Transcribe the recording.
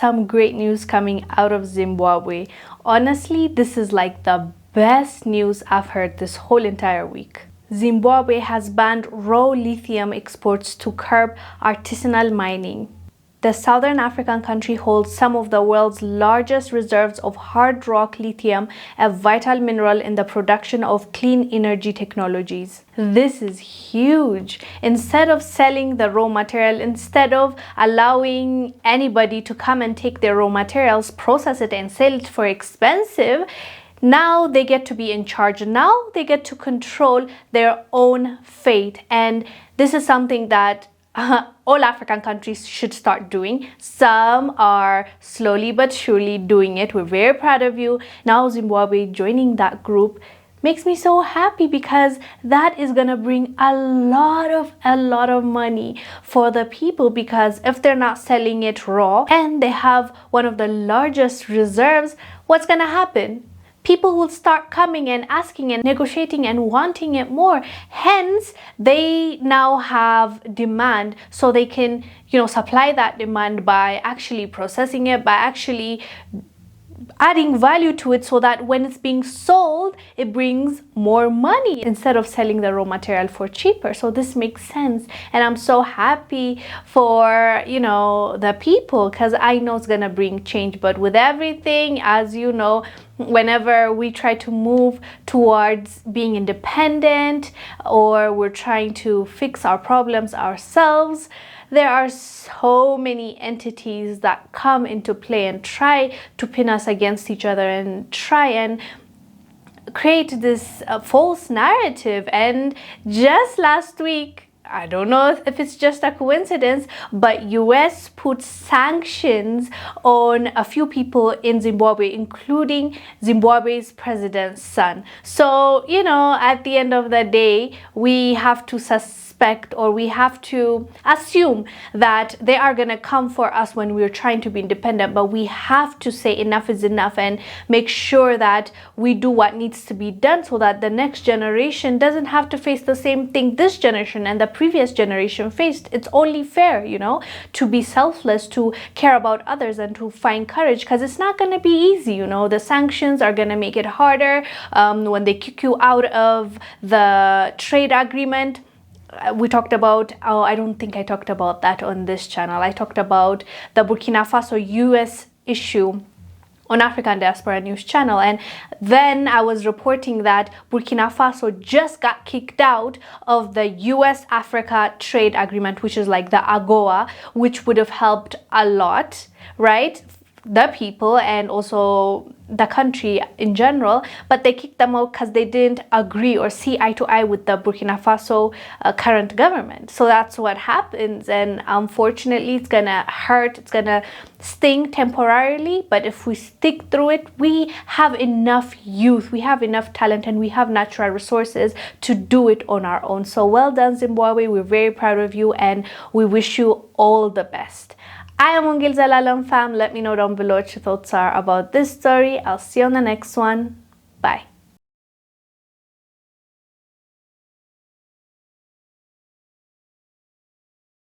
some great news coming out of Zimbabwe. Honestly, this is like the best news I've heard this whole entire week. Zimbabwe has banned raw lithium exports to curb artisanal mining. The Southern African country holds some of the world's largest reserves of hard rock lithium, a vital mineral in the production of clean energy technologies. This is huge. Instead of selling the raw material, instead of allowing anybody to come and take their raw materials, process it and sell it for expensive, now they get to be in charge. Now they get to control their own fate. And this is something that all African countries should start doing. Some are slowly but surely doing it. We're very proud of you. Now Zimbabwe joining that group makes me so happy, because that is gonna bring a lot of money for the people, because if they're not selling it raw and they have one of the largest reserves, what's gonna happen? People will start coming and asking and negotiating and wanting it more. Hence, they now have demand, so they can, supply that demand by actually processing it, by actually adding value to it, so that when it's being sold, it brings more money instead of selling the raw material for cheaper. So this makes sense, and I'm so happy for the people, because I know it's gonna bring change. But with everything, as you know, whenever we try to move towards being independent, or we're trying to fix our problems ourselves, there are so many entities that come into play and try to pin us against each other and try and create this false narrative. And just last week, I don't know if it's just a coincidence, but US put sanctions on a few people in Zimbabwe, including Zimbabwe's president's son. So, at the end of the day, we have to suspect, or we have to assume that they are going to come for us when we're trying to be independent. But we have to say enough is enough and make sure that we do what needs to be done, so that the next generation doesn't have to face the same thing this generation and the previous generation faced. It's only fair, to be selfless, to care about others, and to find courage, because it's not going to be easy. The sanctions are going to make it harder. When they kick you out of the trade agreement, we talked about, I don't think I talked about that on this channel. I talked about the Burkina Faso US issue on African Diaspora News channel, and then I was reporting that Burkina Faso just got kicked out of the US Africa trade agreement, which is like the AGOA, which would have helped a lot, right? The people and also the country in general, but they kicked them out because they didn't agree or see eye to eye with the Burkina Faso current government. So that's what happens, and unfortunately it's gonna hurt, it's gonna sting temporarily, but if we stick through it, we have enough youth, we have enough talent, and we have natural resources to do it on our own. So well done, Zimbabwe. We're very proud of you, and we wish you all the best. I am Wongel, Zelalem fam. Let me know down below what your thoughts are about this story. I'll see you on the next one. Bye.